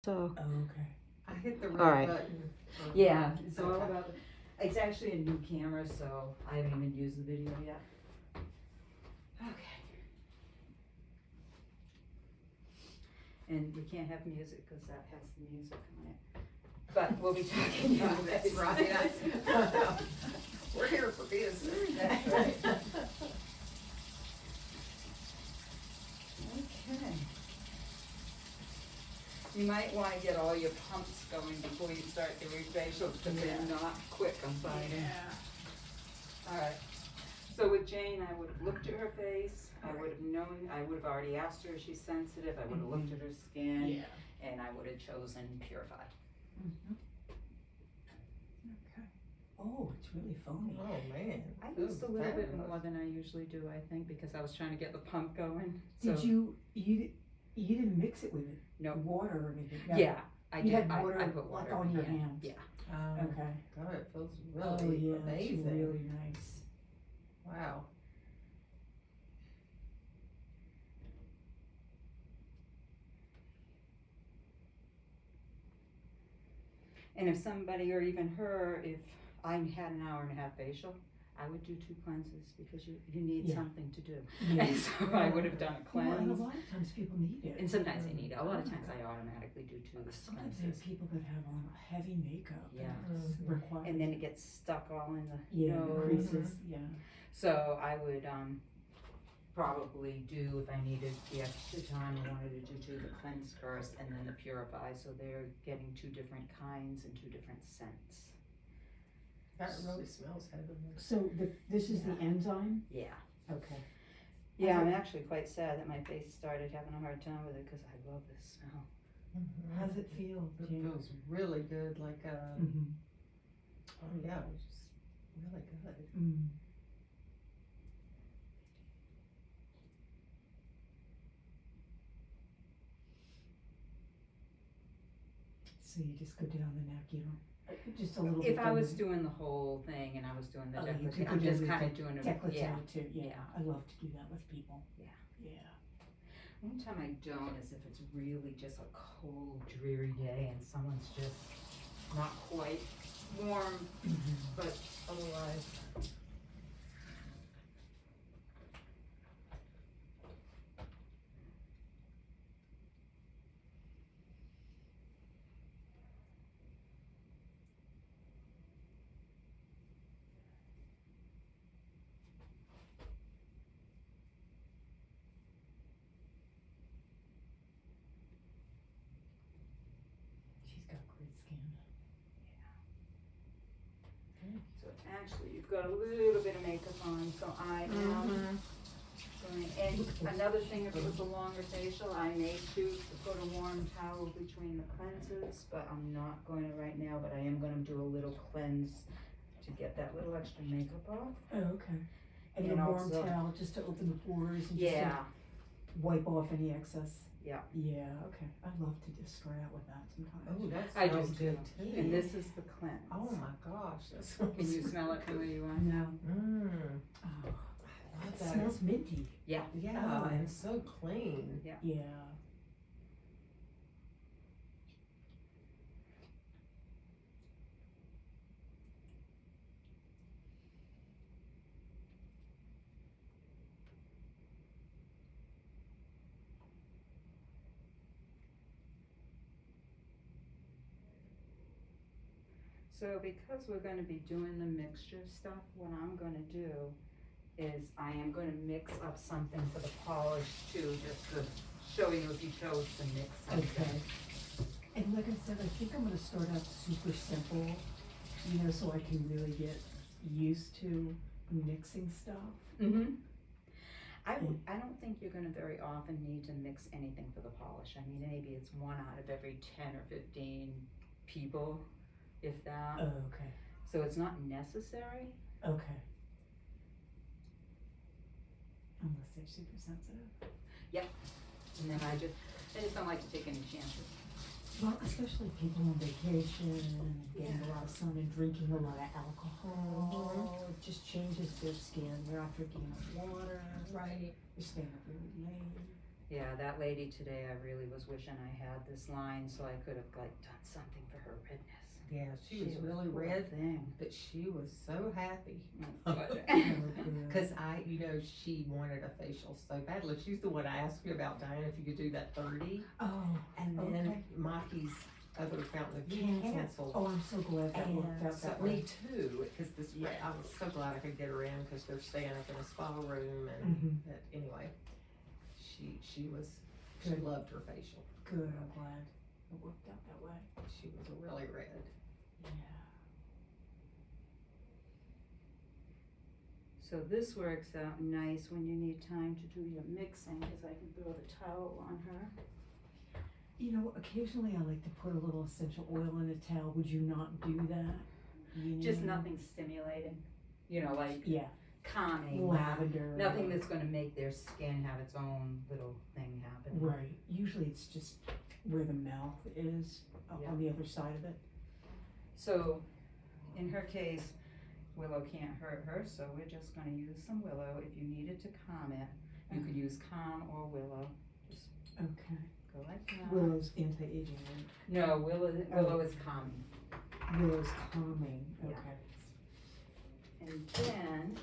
So, Oh, okay. I hit the All red right. button. yeah, it's all about, it's actually a new camera, so I haven't even used the video yet. Okay. And we can't have music because that has the music on it. But we'll be talking Yeah, about that's this. right. We're here for business. That's right. Okay. You might want to get all your pumps going before you start doing facials because they're not quick, I'm finding. Yeah. All right. So with Jane, I would have looked at her face. I would have known. I would have already asked her if she's sensitive. I would have looked at her skin, Yeah. and I would have chosen Purify. Mm-hmm. Okay. Oh, it's really foamy. Oh, man. I That used a was little bit fabulous. more than I usually do, I think, because I was trying to get the pump going. So, Did you didn't mix it with it? No. Water or anything? No. Yeah, I You did. had water I put water like on in your hand. hands? Yeah. Okay. God, it feels Oh really yeah, it's amazing. really nice. Wow. And if somebody or even her, if I had an hour and a half facial, I would do 2 cleanses because you need Yeah. something to do. Yeah. And so I would have done a Well, and a cleanse. lot of times people need it. And sometimes they need it. A lot of times I automatically do 2 Sometimes cleanses. there's people that have on heavy makeup. Yeah. And it's Mhm. required. And then it gets stuck all in the yeah, the nose. creases. Yeah. So I would probably do, if I needed the extra time, I wanted to do the cleanse first and then the purify. So they're getting 2 different kinds and 2 different scents. That really smells heavenly. So this is the enzyme. Yeah. Okay. Yeah, I'm actually quite sad that my face started having a hard time with it because I love this smell. How does it feel? It Jane? feels really good. Like, Mm-hmm. oh yeah, it was just really good. Mm. So you just go down the neck, you don't, just a little bit. If I was down doing the whole thing and I was doing the Oh, you decollete, could I'm do just the kind of doing it. decollete Yeah. too. Yeah. Yeah. I love to do that with people. Yeah. Yeah. One time I don't is if it's really just a cold, dreary day and someone's just not quite warm, but otherwise. She's got great skin. So actually, you've got a little bit of makeup on, so I am going, and another thing, if it was a longer facial, I may choose to put a warm towel between the cleanses, but I'm not going to right now, but I am gonna do a little cleanse to get that little extra makeup off. Oh, okay. And And then warm also- towel just to open the pores and just Yeah, to wipe off any excess. yeah, Yeah, okay. I'd love to just start out with that sometimes. Oh, that I smells do good too. too. And this is the cleanse. Oh my gosh, that smells. Can you smell it from where you are? No. Mmm. Oh, I love it that. smells minty. Yeah. Yeah, Oh. and so clean. Yeah. So because we're gonna be doing the mixture stuff, what I'm gonna do is I am gonna mix up something for the polish too, just to show you if you chose to mix something. Okay. And like I said, I think I'm gonna start out super simple, you know, so I can really get used to mixing stuff. Mm-hmm. I don't think you're gonna very often need to mix anything for the polish. I mean, maybe it's 1 out of every 10 or 15 people, if that. Oh, okay. So it's not necessary. Okay. Unless they're super sensitive. And then I just don't like to take any chances. Well, especially people on vacation and getting a lot of sun and drinking a lot of alcohol. It just changes their skin. They're not drinking enough water. Right. They're staying up really late. Yeah, that lady today, I really was wishing I had this line so I could have like done something for her redness. Yeah, she was really poor red, thing. but she was so happy. Good. Cause she wanted a facial so badly. She's the one I asked you about, Diane, if you could do that 30. Oh, And then okay. Mikey's other fountain of youth canceled. Oh, I'm so glad that worked out So, that me way. too, cause this, Yeah. I was so glad I could get her in, cause they're staying up in a spa room and, Mhm. but anyway, she Good. loved her facial. Good, I'm glad it worked out that way. She was really red. Yeah. So this works out nice when you need time to do your mixing, cause I can throw the towel on her. You know, occasionally I like to put a little essential oil in a towel. Would you not do that? Just nothing stimulating, you know, like Yeah, calming. lavender. Nothing that's gonna make their skin have its own little thing happen. Right. Usually it's just where the mouth is on the other side of it. So, in her case, willow can't hurt her, so we're just gonna use some willow. If you needed to calm it, you could use calm or willow. Just Okay. go like that. Willow's anti-aging, right? No, willow is calming. Willow's calming. Yeah. Okay. And then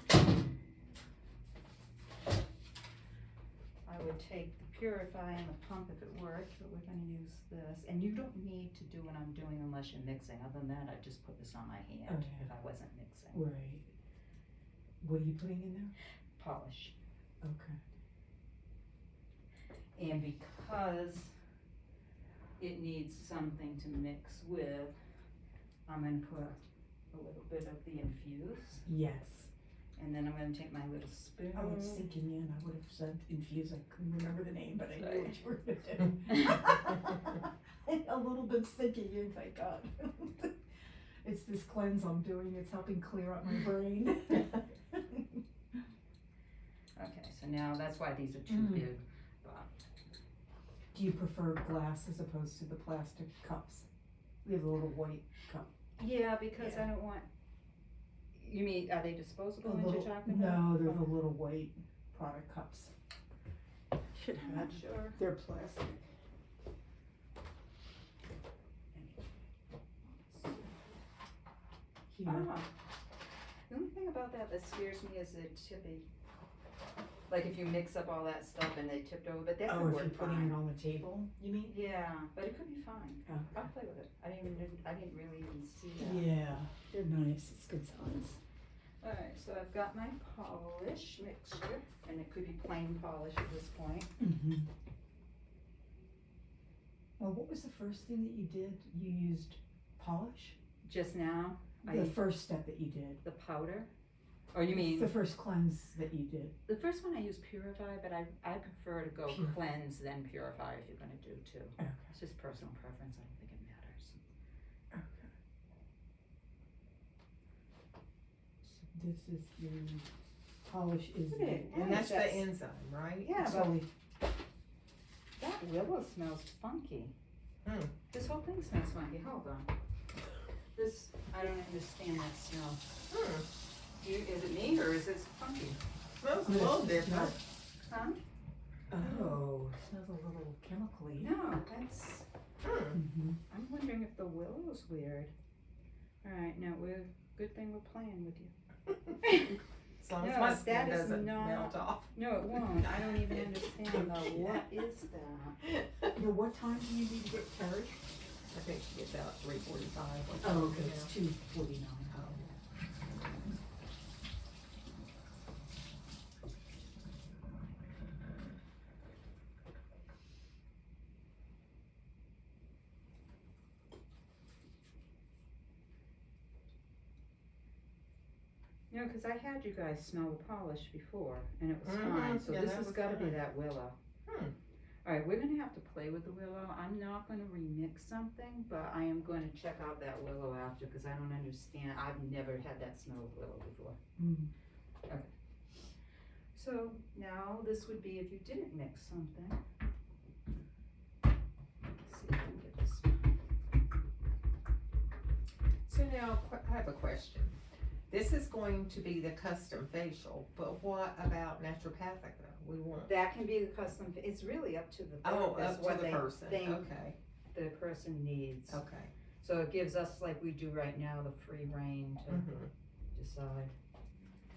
I would take the Purify and the pump if it worked, but we're gonna use this. And you don't need to do what I'm doing unless you're mixing. Other than that, I'd just put this on my hand Okay. if I wasn't mixing. Right. What are you putting in there? Polish. Okay. And because it needs something to mix with, I'm gonna put a little bit of the infuse, Yes. and then I'm gonna take my little spoon. Oh, it's sinking in. I would have said infuse. I couldn't remember the name, but I knew what you were gonna do. A little bit sinking in, thank God. It's this cleanse I'm doing. It's helping clear up my brain. Okay, so now that's why these are too Mm. big, but Do you prefer glass as opposed to the plastic cups? We have a little white cup. yeah, because Yeah. I don't want, you mean, are they disposable The ones little, you're talking about? no, they're the little white product cups. Should I'm not sure. They're plastic. Here. Ah, the only thing about that scares me is the tipping. Like if you mix up all that stuff and they tipped over, but that Oh, could if work you're putting fine. it on the table, you mean? Yeah, but it could be fine. Oh. I'll play with it. I didn't really even see that. Yeah, they're nice. It's good size. Alright, so I've got my polish mixture, and it could be plain polish at this point. Mm-hmm. Well, what was the first thing that you did? You used polish? Just now, The first step that you did. the powder. Or you mean, The first cleanse that you did. the first one I used Purify, but I prefer to go Purify. cleanse than Purify if you're gonna do two. Okay. It's just personal preference, I don't think it matters. Okay. So this is the polish is Look at it. And that's the That's- enzyme, right? Yeah, it's but only that willow smells funky. Hmm. This whole thing smells funky, hold on. This, I don't understand that smell. Hmm. Is it me or is this funky? Smells a little different. Huh? oh, it smells a little chemically. No, that's, Hmm. Mm-hmm. I'm wondering if the willow's weird. Alright, now good thing we're playing with you. As long as No, my skin that is doesn't not- melt off. No, it won't. I don't even understand though. What is that? Now, what time do you need to get carried? I think she gets out at 3:45. Oh, okay, it's 2:49. No, because I had you guys smell the polish before and it was Mhm, fine. So yeah, this that has was got to be fine. that willow. Hmm. Alright, we're gonna have to play with the willow. I'm not gonna remix something, but I am going to check out that willow after because I don't understand. I've never had that smell of willow before. Mm. So now this would be if you didn't mix something. Let's see if I can get this one. So now, I have a question. This is going to be the custom facial, but what about naturopathic though? we want? That can be the custom, it's really up to the Oh, therapist, up what to the they person, think okay, the person needs. okay. So it gives us, like we do right now, the free reign to Mhm. decide.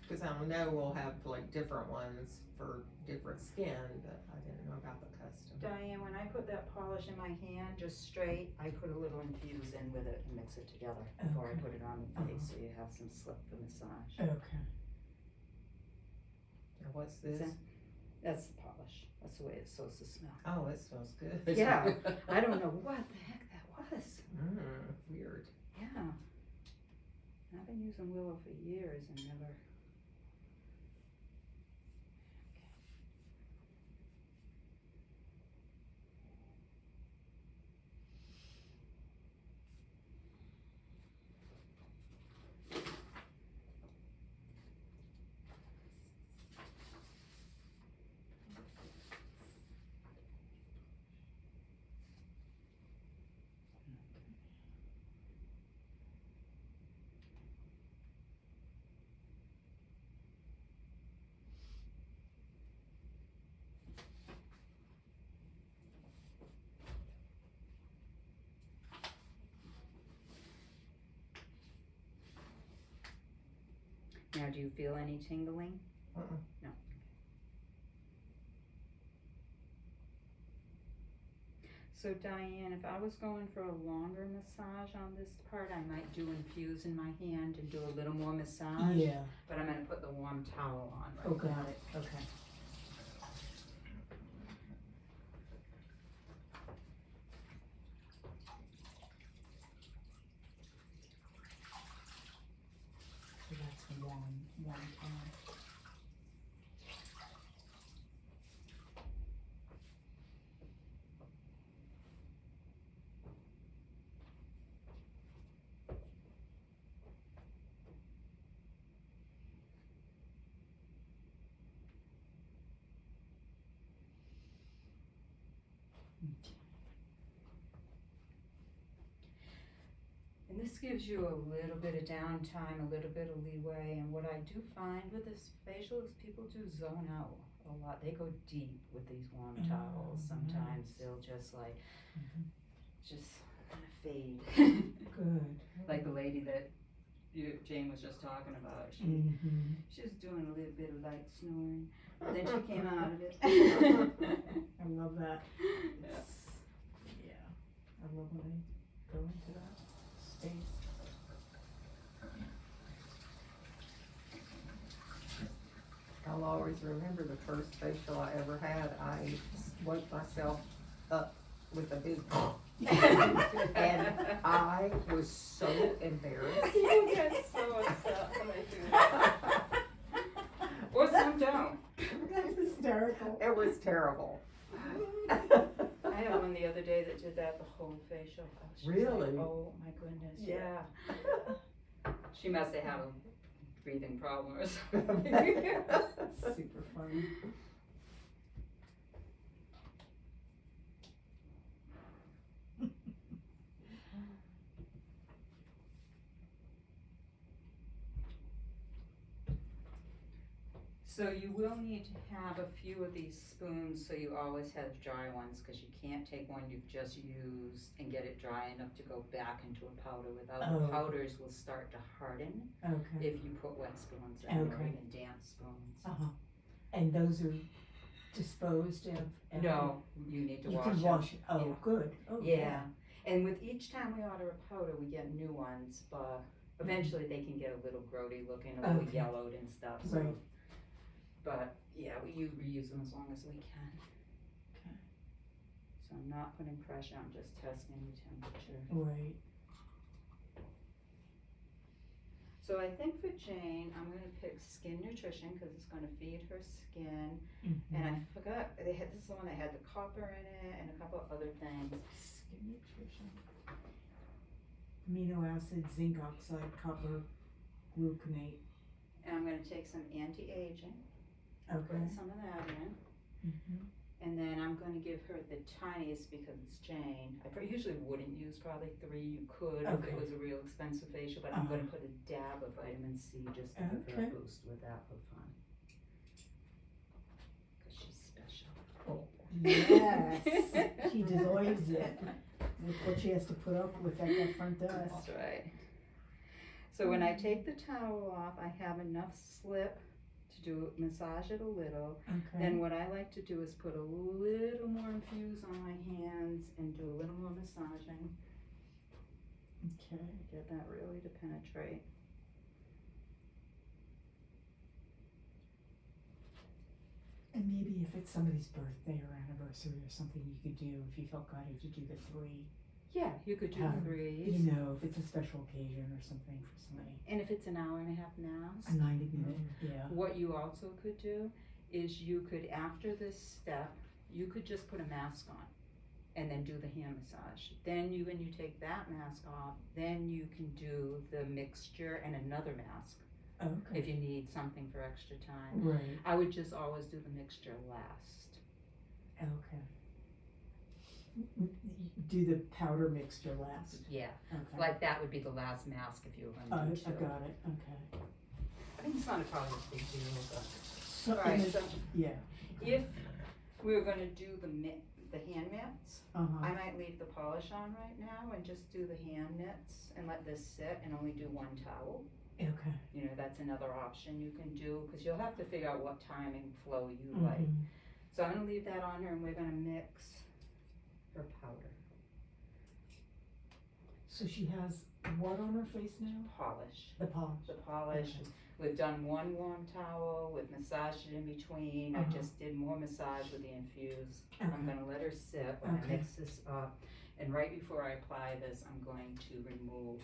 Cause I know we'll have like different ones for different skin, but I didn't know about the custom. Diane, when I put that polish in my hand, just straight, I put a little infuse in with it and mix it together before I Okay. put it on the face, so you have some slip for massage. Okay. Now what's this? Is That's the polish, that's the way it's supposed to smell. Oh, it smells good. Yeah, I don't know what the heck that was. Weird. Yeah. I've been using Willow for years and never. Now, do you feel any tingling? Uh-uh. No. So Diane, if I was going for a longer massage on this part, I might do infuse in my hand and do a little more massage. Yeah. But I'm gonna put the warm towel on right Oh, now. got it. Okay. So that's the one time. And this gives you a little bit of downtime, a little bit of leeway, and what I do find with this facial is people do zone out a lot. They go deep with these warm towels. Sometimes they'll just like, just kind of fade. Good. Like the lady that Jane was just talking about. Mm-hmm. She was doing a little bit of like snoring, but then she came out of it. I love that. Yeah. I love when I go into that space. I'll always remember the first facial I ever had. I woke myself up with a big and I was so embarrassed. You get so upset when I do that. Or some don't. That's hysterical. It was terrible. I had one the other day that did that, the whole facial. I was just like, Really? oh my goodness, yeah. She must have had a breathing problem or something. Super fun. So you will need to have a few of these spoons so you always have dry ones, because you can't take one you've just used and get it dry enough to go back into a powder. Without the powders will start to harden Okay. if you put wet spoons in or Okay. even damp spoons. And those are disposed of? No, you need to You wash can them. wash it. Oh, Yeah. good. Oh, Yeah, and with each time we order a powder, we get new ones, but eventually they can get a little grody looking, a little Okay. yellowed and stuff, so. Right. But, yeah, we reuse them as long as we can. Okay. So I'm not putting pressure, I'm just testing the temperature. Right. So I think for Jane, I'm gonna pick Skin Nutrition, cause it's gonna feed her skin. Mm-hmm. And I forgot, this is the one that had the copper in it and a couple of other things. Skin nutrition. Amino acid, zinc oxide, copper, gluconate. And I'm gonna take some anti-aging, Okay. put some of that in. Mm-hmm. And then I'm gonna give her the tiniest because it's Jane. I usually wouldn't use probably 3, you could if Okay. it was a real expensive facial, but I'm gonna put a dab of vitamin C just to give her Okay. a boost with that for fun. Cause she Yes, she dissolves it. Look what she has to put up with that front dust. That's right. So when I take the towel off, I have enough slip to massage it a little. Okay. Then what I like to do is put a little more infuse on my hands and do a little more massaging. Okay. Get that really to penetrate. And maybe if it's somebody's birthday or anniversary or something, you could do, if you felt guided to do the 3. Yeah, you could do threes. You know, if it's a special occasion or something for somebody. And if it's an hour and a half mask, A 90-minute, yeah. what you also could do is you could, after this step, you could just put a mask on and then do the hand massage. Then when you take that mask off, then you can do the mixture and another mask Okay. if you need something for extra time. Right. I would just always do the mixture last. Okay. Do the powder mixture last. Yeah, Okay. like that would be the last mask if you were I going to do two. got it, okay. I think it's not probably a big deal, but. So, Alright, so yeah. if we were gonna do the hand mitts, Uh-huh. I might leave the polish on right now and just do the hand mitts and let this sit and only do one towel. Okay. You know, that's another option you can do, cause you'll have to figure out what timing flow you like. Mhm. So I'm gonna leave that on her and we're gonna mix her powder, So she has what on her face now? polish. The polish. The polish, Okay. we've done one warm towel, we've massaged it in between, I Uh-huh. just did more massage with the infuse. I'm Okay. gonna let her sit when I Okay. mix this up, and right before I apply this, I'm going to remove,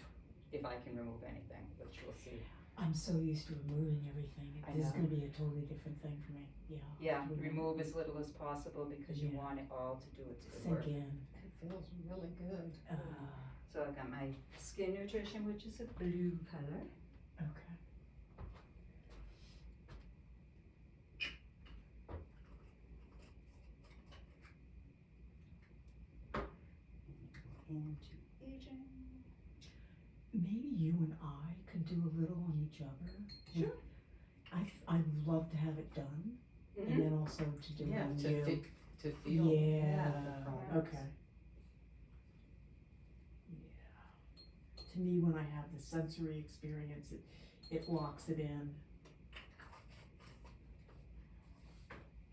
if I can remove anything, which we'll see. I'm so used to removing everything. I This is know. gonna be a totally different thing for me. Yeah. Yeah, remove as little as possible because you Yeah. want it all to do its good work. Sink in. It feels really good. So I've got my Skin Nutrition, which is a blue color. Okay. Anti-aging. Maybe you and I could do a little on each other. Sure. I'd love to have it done, Mm-hmm. and then also to do it on you. To feel. Yeah, the products. okay. Yeah. To me, when I have the sensory experience, it locks it in.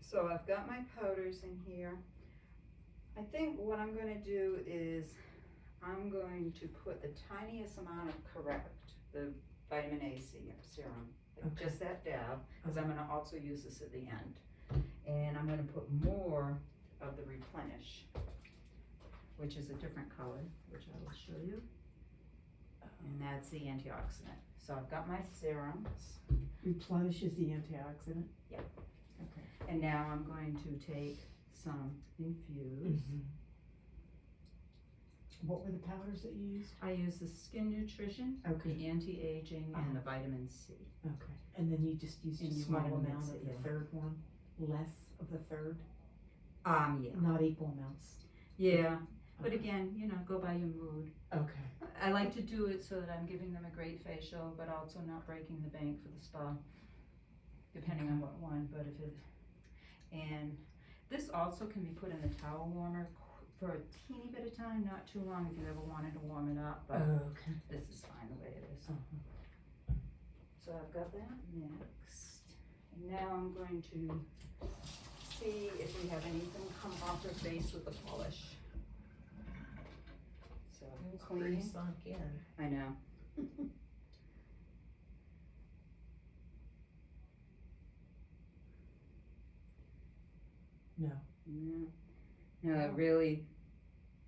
So I've got my powders in here. I think what I'm gonna do is I'm going to put the tiniest amount of Correct, the vitamin A serum, like Okay. just that dab, because I'm gonna also use this at the end. And I'm gonna put more of the Replenish, which is a different color, which I will show you. And that's the antioxidant. So I've got my serums, Replenishes the antioxidant? Yeah. Okay. and now I'm going to take some infuse. What were the powders that you used? I use the Skin Nutrition, Okay. the anti-aging, and the vitamin C. Okay, and then you just used And a you small wanna amount mix of it, the yeah. third one, less of the third, Yeah. not equal amounts. Yeah, but Okay. again, you know, go by your mood. Okay. I like to do it so that I'm giving them a great facial, but also not breaking the bank for the spa, depending on what one, but if it, and this also can be put in the towel warmer for a teeny bit of time, not too long if you ever wanted to warm it up, but Okay. this is fine the way it is. Uh-huh. So I've got that mixed, and now I'm going to see if we have anything come off her face with the polish. So It's pretty clean, sunk in. I know. No. No, it really,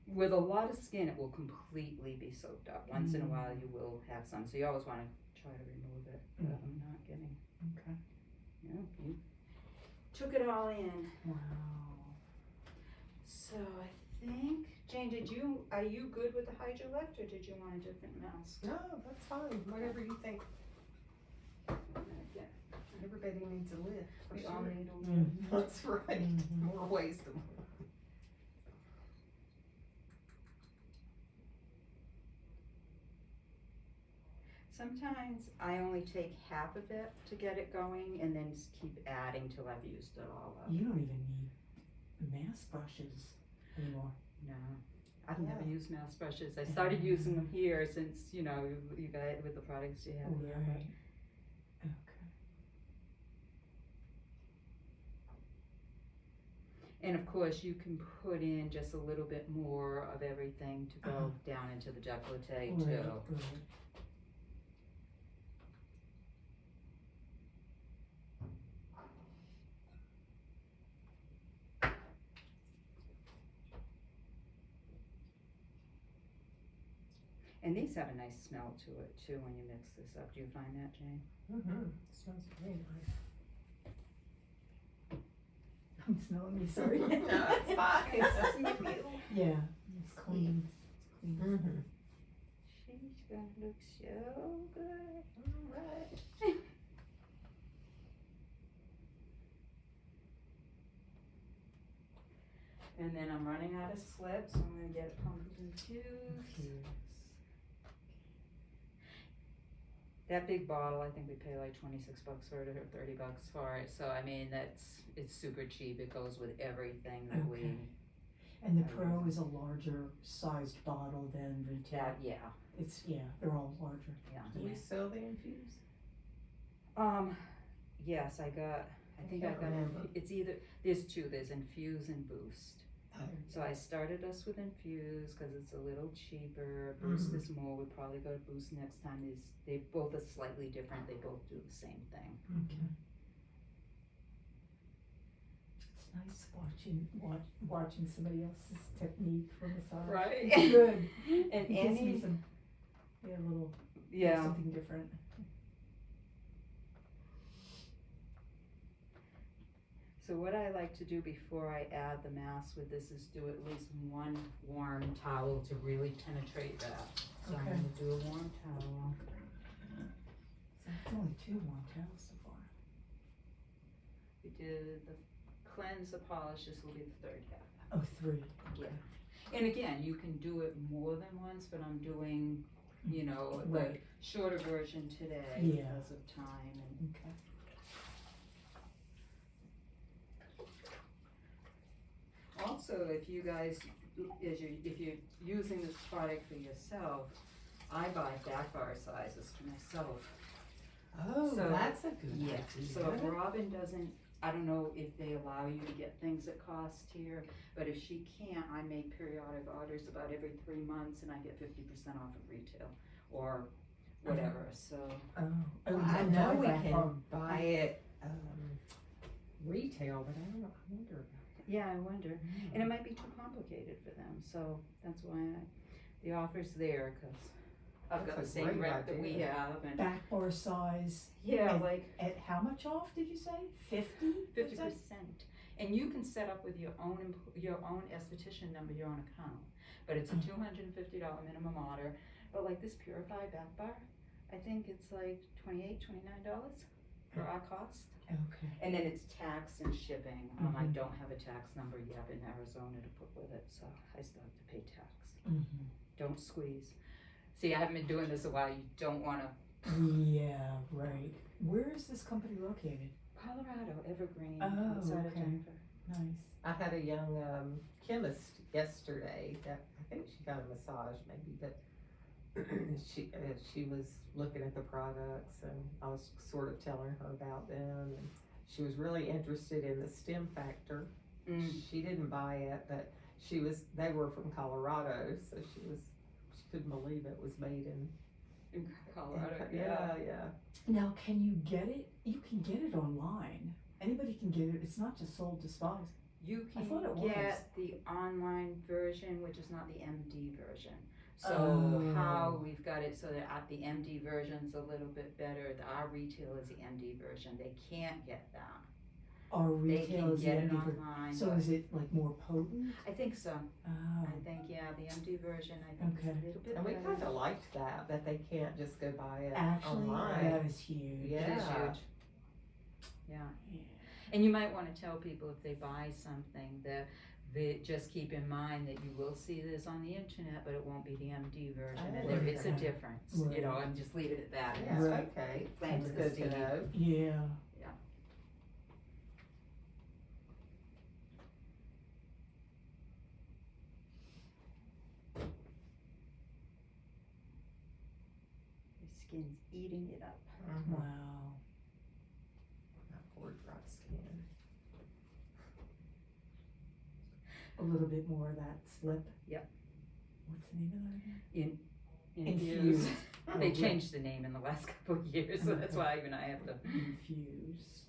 with a lot of skin, it will completely be soaked up. Once in a while, you will have some, so you always wanna try to remove it, but I'm not getting, Okay. you know, you took it all in. Wow. So I think, Jane, are you good with the Hydrolect, or did you want a different mask? No, that's fine, whatever you think. I'm gonna get- Everybody needs a lift, for We all sure. need a Mhm. That's right, Mhm. more ways than one. Sometimes I only take half of it to get it going and then just keep adding till I've used it all up. You don't even need mask brushes anymore. No, I've never Yeah. used mask brushes. I started using them here since, you know, you got with the products you have here. Right. Okay. And of course, you can put in just a little bit more of everything to go down into the décolleté Right, too. right. And these have a nice smell to it too when you mix this up. Do you find that, Jane? Mm-hmm. Smells very nice. I'm smelling me, sorry. No, it's fine. Yeah, it's clean. It's clean. Mm-hmm. She's gonna look so good. Alright. And then I'm running out of slips, so I'm gonna get it pumped infused. Okay. That big bottle, I think we pay like $26 for it or $30 for it. So I mean, it's super cheap. It goes with everything that Okay. And the Pro is a larger sized bottle than retail. that yeah. It's, yeah, they're all larger. Yeah. Do we sell the infused? Yes, I think I can't got remember. it's either there's two. There's Infuse and Boost. Oh. So I started us with Infuse because it's a little cheaper. Boost is more. We'll probably go to Boost next time. They both are slightly different. They both do the same thing. Okay. It's nice watching somebody else's technique for massage. Right. It's good. And It gives me any some, a little, yeah. something different. So what I like to do before I add the mask with this is do at least one warm towel to really penetrate that. So I'm Okay. gonna do a warm towel. So it's only 2 warm towels so far. We did the cleanse, the polish. This will be the third half. Oh, 3. Yeah. And again, you can do it more than once, but I'm doing, you know, the Right. shorter version today Yeah. because of time. And Okay. also, if you guys, if you're using this product for yourself, I buy back bar sizes for myself. Oh, So- that's a good idea. So if Robin doesn't, I don't know if they allow you to get things at cost here, but if she can't, I make periodic orders about every 3 months and I get 50% off of retail or whatever, so. Oh, Well, I know we can buy it retail, but I don't know, I wonder about Yeah, I wonder, and it might be too complicated for them, so that's why the offer's there, cause I've got the That's a same great rep that we idea. have and, Back bar size. yeah, And like At how much off duld you say? 50? 50%. And you can set up with your own esthetician number, your own account, but it's a $250 minimum order. But like this Purify back bar, I think it's like $28, $29 for our cost. Okay. And then it's tax and shipping. I Mhm. don't have a tax number yet in Arizona to put with it, so I still have to pay tax. Mm-hmm. Don't squeeze. See, I haven't been doing this a while. You don't want to. Yeah, right. Where is this company located? Colorado, Evergreen, Oh, outside of okay. Denver. Nice. I had a young chemist yesterday that I think she got a massage maybe, but she was looking at the products and I was sort of telling her about them and she was really interested in the stem factor. She didn't buy it, but they were from Colorado, so she couldn't believe it was made in Colorado, yeah. Now, can you get it? You can get it online. Anybody can get it. It's not just sold to spas. You I can thought it was. get the online version, which is not the MD version. So Oh. how we've got it so that the MD version's a little bit better. Our retail is the MD version. They can't get that. Our They retail can is the get it MD version. online. So but is it like more potent? I think so. Oh. I think, yeah, the MD version, I think is Okay. a little bit And we better. kind of liked that they can't just go buy it Actually, online. that is huge. Yeah. It is huge. Yeah. Yeah. And you might want to tell people if they buy something that they just keep in mind that you will see this on the internet, but it won't be the MD version, and there is a Right. difference. Right. You know, and just leave it at that. Yeah, Right. okay. Thanks, That's good to Christine. know. Yeah. skin's eating it up. Wow. That poor dry skin. A little bit more of that slip. Yep. What's the name of that again? Infuse. They Oh, yeah. changed the name in the last couple of years, so that's why even I have to. Infuse.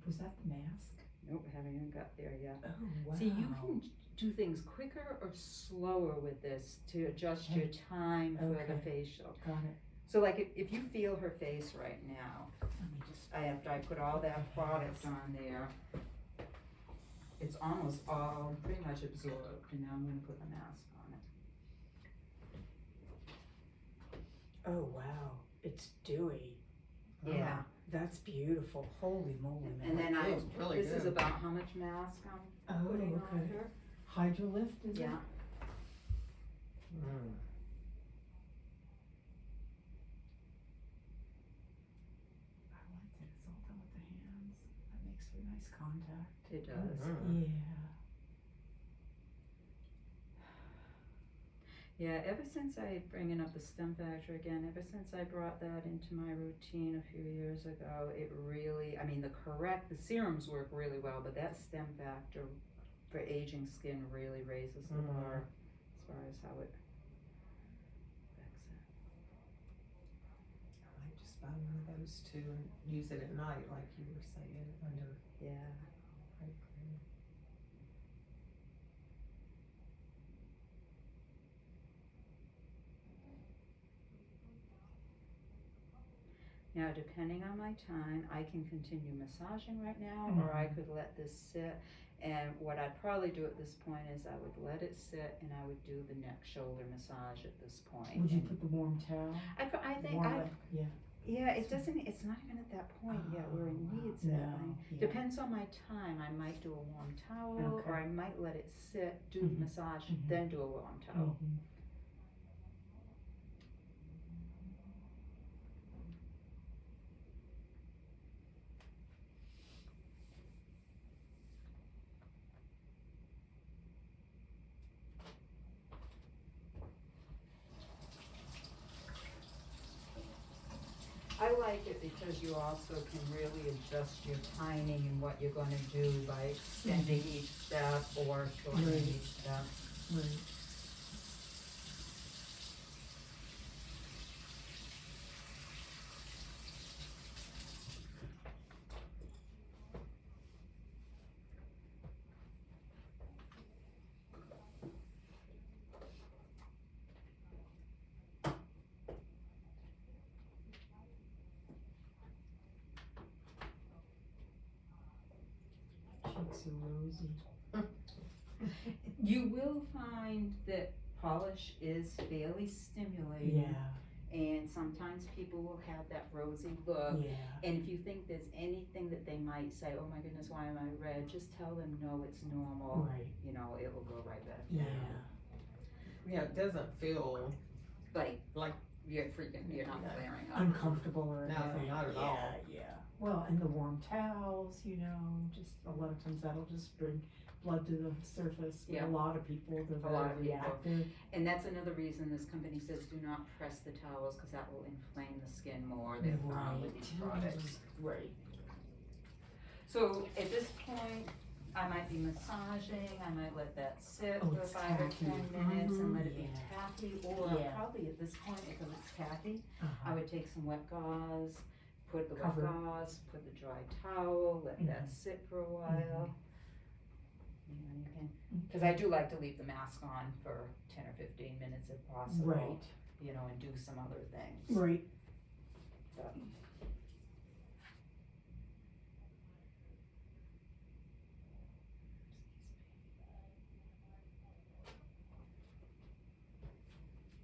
Was that the mask? Nope, haven't even got there yet. Oh, wow. See, you can do things quicker or slower with this to adjust your time for the Okay. facial. Got it. So like if you feel her face right now, Let me just. after I put all that product on there, it's almost all pretty much absorbed, and now I'm gonna put the mask on it. Oh, wow. It's dewy. Yeah, That's beautiful. Holy moly, man. and then feels really this is good. about how much mask I'm Oh, putting on okay. her. Hydrolift, is it? Yeah, Mm. I like that. It's all done with the hands. That makes for nice contact. it does. Mhm. Yeah. Yeah, ever since bringing up the stem factor again, ever since I brought that into my routine a few years ago, it really, I mean, the serums work really well, but that stem factor for aging skin really raises the bar as far as how it affects it. I might just buy one of those too and use it at night, like you were saying, under Yeah. eye cream. Now, depending on my time, I can continue massaging right now, or I could let this sit. And what I'd probably do at this point is I would let it sit, and I would do the neck shoulder massage at this point. Would you And put the warm towel? I think Warm it? Yeah. yeah, it doesn't. It's not even at that point yet where it needs it. No. Yeah. Depends on my time. I might do a warm towel, Okay. or I might let it sit, do the massage, Mhm. then do a warm towel. Mhm. I like it because you also can really adjust your timing and what you're gonna do by extending each step or shortening Right. each step. Right. Cheeks are rosy. You will find that polish is fairly stimulating. Yeah. And sometimes people will have that rosy look. Yeah. And if you think there's anything that they might say, oh my goodness, why am I red? Just tell them, no, it's normal. Right. You know, it will go right back Yeah. down. Yeah, it doesn't feel Like like, you're freaking, you're not Yeah. flaring up. Uncomfortable or No, anything. not at yeah, all. Yeah. Well, and the warm towels, you know, just a lot of times that'll just bring blood to the surface. With Yeah. a lot of people, they're A lot of very people. reactive. And that's another reason this company says do not press the towels because that will inflame the skin more. They've found with these products. Right. So at this point, I might be massaging, I might let that sit Oh, for it's 5 or tacky. 10 minutes and let it be Yeah. tacky, or Yeah. probably at this point, because it's tacky, I Uh-huh. would take some wet gauze, put the Cover. wet gauze, put the dry towel, let that Mhm. sit for a while. And you can, because I do like to leave the mask on for 10 or 15 minutes if possible. Right. You know, and do some other things. Right. But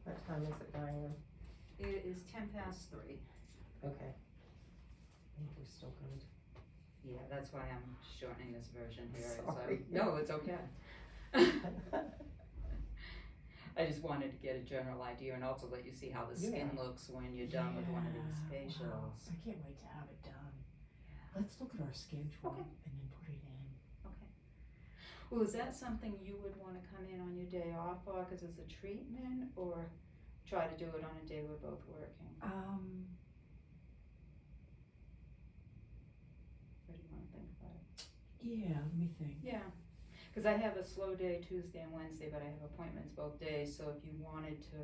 what time is it, Diane? it is 3:10. Okay. I think we're still good. Yeah, that's why I'm shortening this version here. Sorry. No, it's okay. I just wanted to get a general idea and also let you see how the skin looks when you're done with one of these facials. Wow. I can't wait to have it done. Let's look at our schedule Okay. and then put it in. Okay. Well, is that something you would want to come in on your day off for because it's a treatment, or try to do it on a day we're both working? What do you want to think about it? Yeah, let me think. Yeah, because I have a slow day Tuesday and Wednesday, but I have appointments both days, so if you wanted to.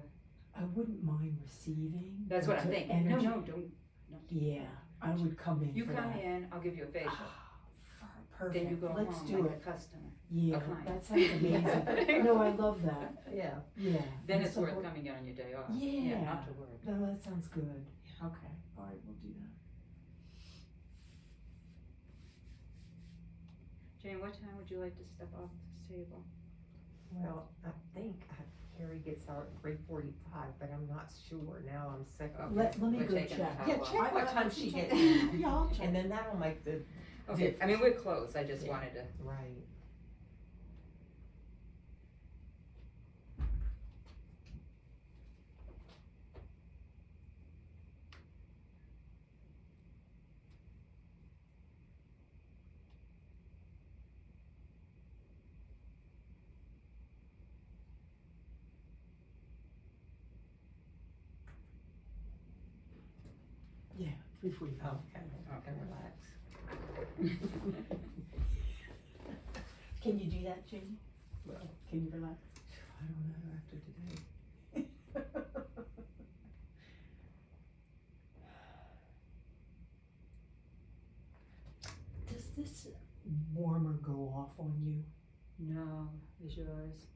I wouldn't mind receiving. That's what I'm thinking. Energy. No, don't. No. Yeah, I would come in You for come that. in, I'll give you a facial. Perfect. Then you go Let's home do like it. a customer. Yeah, client. that sounds amazing. No, I love that. Yeah. Yeah. Then And it's so worth what- coming in on your day off. Yeah. Not to work. No, that sounds good. Okay. All right, we'll do that. Jane, what time would you like to step off this table? Well, I think Carrie gets out at 3:45, but I'm not sure. Now I'm second. Okay. Let me We're go taking check. the Yeah, top off. check what time she gets Yeah, in. I'll check. And then that'll make the, Okay, I mean, we're close, I just Yeah. wanted to. right. Yeah, 3:45. Okay, okay, relax. Can you do that, Jamie? Well, can you relax? I don't know after today. Does this warmer go off on you? No, is yours?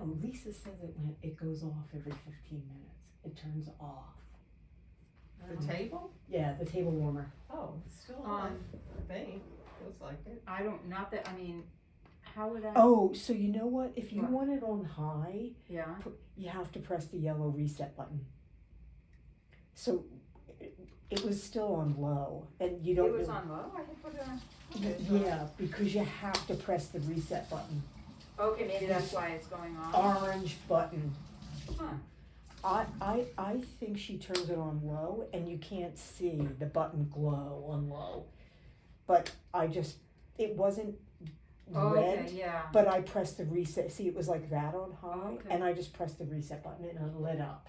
Oh, Lisa says it goes off every 15 minutes. It turns off. The table? Yeah, the table warmer. Oh, it's still on, I think. Feels like it. I don't, not that, I mean, how would I? Oh, so you know what? If you What? want it on high, Yeah, you have to press the yellow reset button. So it was still on low, and you don't. it was really- on low, I had put it on. Okay, so- Yeah, because you have to press the reset button. Okay, maybe that's why it's going on. Orange button. Huh. I think she turns it on low, and you can't see the button glow on low. But it wasn't red. Okay, yeah. But I pressed the reset. See, it was like that on high, Okay. and I just pressed the reset button and it lit up.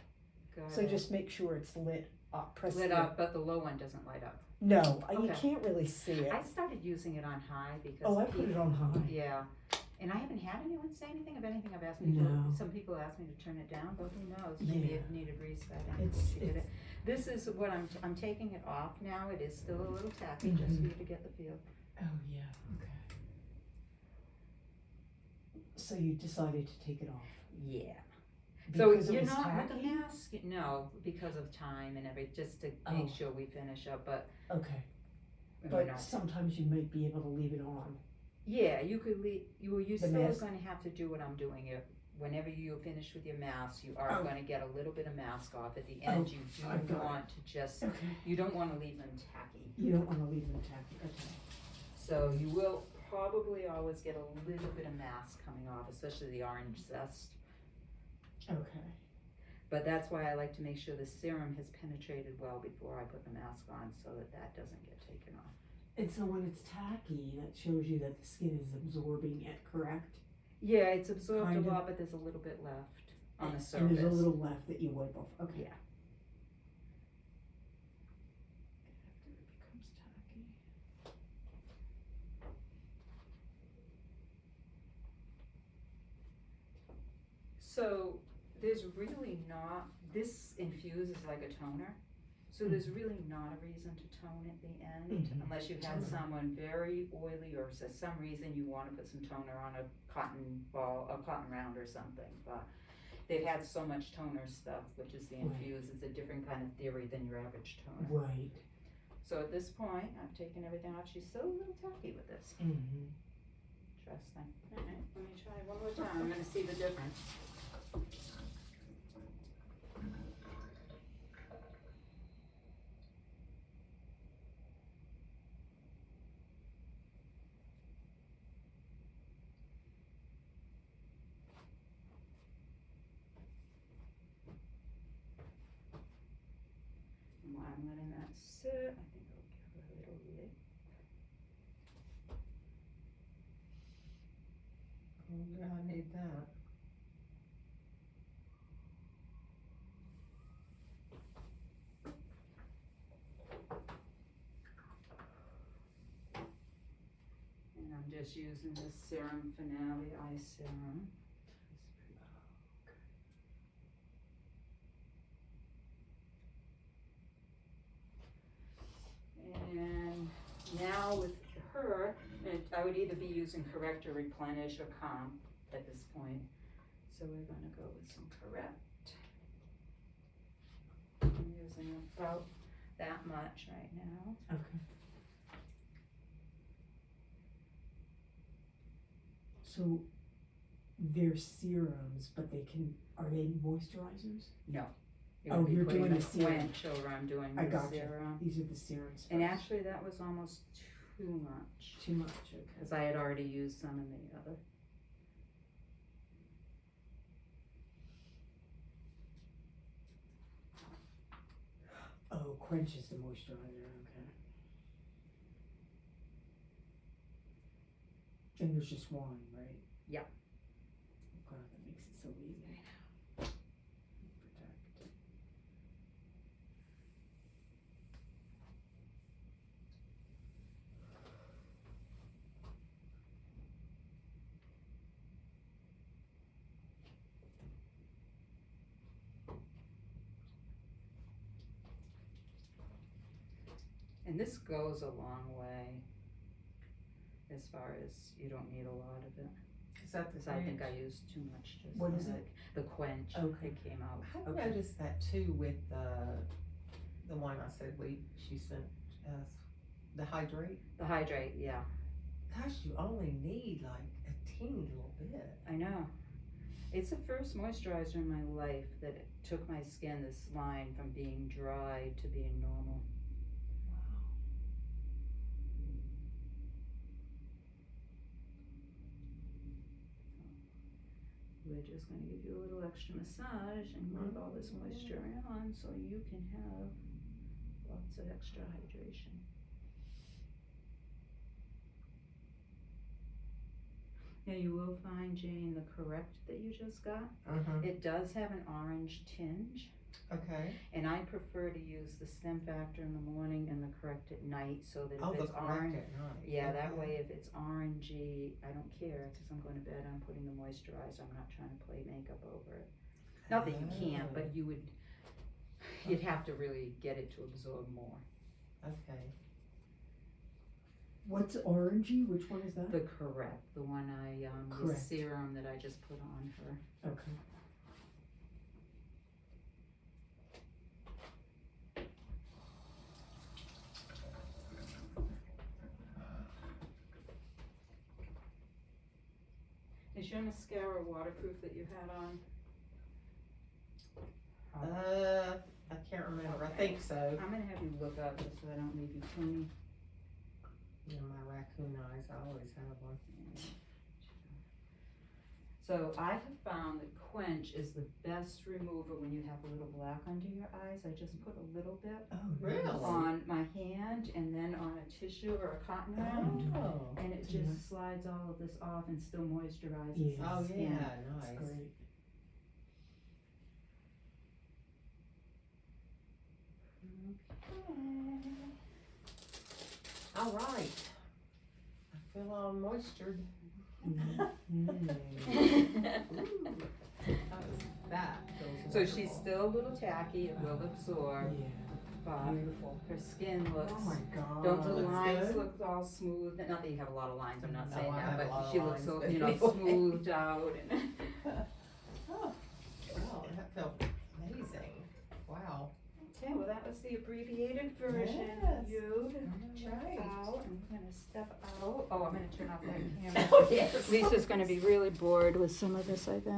Got So it. just make sure it's lit up. Press Lit the- up, but the low one doesn't light up. No, you Okay. can't really see it. I started using it on high because. Oh, I put it on high. Yeah, and I haven't had anyone say anything of anything I've asked No. people, some people asked me to turn it down, but who knows, maybe Yeah. it needed reset and It's- she did it. it's- This is what I'm taking it off now, it is still a little tacky, just for Mhm. you to get the feel. Oh yeah. Okay. So you decided to take it off Yeah. So because it you're was not with tacky? the mask, no, because of time and everything, just to Oh. make sure we finish up, but Okay, we're but not. sometimes you might be able to leave it on. Yeah, you could leave, you're The still mask? gonna have to do what I'm doing here. Whenever you finish with your mask, you are Oh. gonna get a little bit of mask off. At the end, you I do got it. want to just, Okay. you don't wanna leave them tacky. You don't want to leave them tacky. Okay. So you will probably always get a little bit of mask coming off, especially the orange zest. Okay. But that's why I like to make sure the serum has penetrated well before I put the mask on, so that that doesn't get taken off. And so when it's tacky, that shows you that the skin is absorbing it, correct? Yeah, it's absorbed Kind a of. lot, but there's a little bit left on the And surface. there's a little left that you wipe off. Okay. Yeah. After it becomes tacky. So there's really not, this infuses like a toner, so there's really not a reason to tone at the end, Mhm. unless you had Totally. someone very oily or for some reason you wanna put some toner on a cotton ball, a cotton round or something, but they've had so much toner stuff, which is the Right. infuse, it's a different kind of theory than your average toner. Right. So at this point, I've taken everything off, she's still a little tacky with this. Mm-hmm. Interesting. Alright, let me try one more time, I'm gonna see the difference. yeah, I need that. And I'm just using this Serum Finale Eye Serum. And now with her, I would either be using Correct or Replenish or Calm at this point. So we're gonna go with some Correct. I'm using about that much right now. Okay. So they're serums, but are they moisturizers? No. Oh, you're doing the serum. Quench over, I'm doing I the gotcha. serum. These are the serums. And first. actually, that was almost too much, Too much, okay. because I had already used some in the other. Oh, Quench is the moisturizer, okay. And there's just one, right? Yep. God, that makes it so easy. Protect. And this goes a long way, as far as you don't need a lot of it. Is that the Because I think I quench? used too much just What is it? like the Quench Okay. that came out. I noticed that too with the one I said she sent us, the Hydrate. The Hydrate, yeah, Gosh, you only need like a teeny little bit. I know. It's the first moisturizer in my life that took my skin, this line, from being dry to being normal. We're just gonna give you a little extra massage and rub all this moisture on so you can have lots of extra hydration. Now you will find, Jane, the Correct that you just got, it does have an orange tinge, Okay. and I prefer to use the Stem Factor in the morning and the Correct at night, so that Oh, if the it's Correct orange, at night. yeah, that Okay. way if it's orangey, I don't care, because I'm going to bed, I'm putting the moisturizer, I'm not trying to play makeup over it. Not that you can't, but you'd have to really get it to absorb more. Okay. What's orangey? Which one is that? The Correct, the one the Correct. serum that I just put on her. Okay. Is your mascara waterproof that you had on? I can't remember. I think so. I'm gonna have you look up just so I don't leave you clean. You know, my raccoon eyes, I always have one. So I have found that Quench is the best remover when you have a little black under your eyes. I just put a little bit Oh, Really? on my hand and then on a tissue or a cotton round. Oh. And it Yeah. just slides all of this off and still moisturizes Yes. the Oh, skin. yeah, That's nice. great. Okay. All right. I feel all moistured. That feels So she's wonderful. still a little tacky, it will absorb, Yeah. but Beautiful. her skin looks, Oh my God. don't the looks lines good. look all smooth? Not that you have a lot of lines, I'm not No, saying I that, have a lot but of she looks so, lines, you know, but anyway. smoothed out and. Oh, wow, that felt amazing. Wow. Okay, well, that was the abbreviated version Yes. for you to check Right. out. I'm gonna step out. Oh, I'm gonna turn off that camera. Oh, yes. Lisa's gonna be really bored with some of this, I think.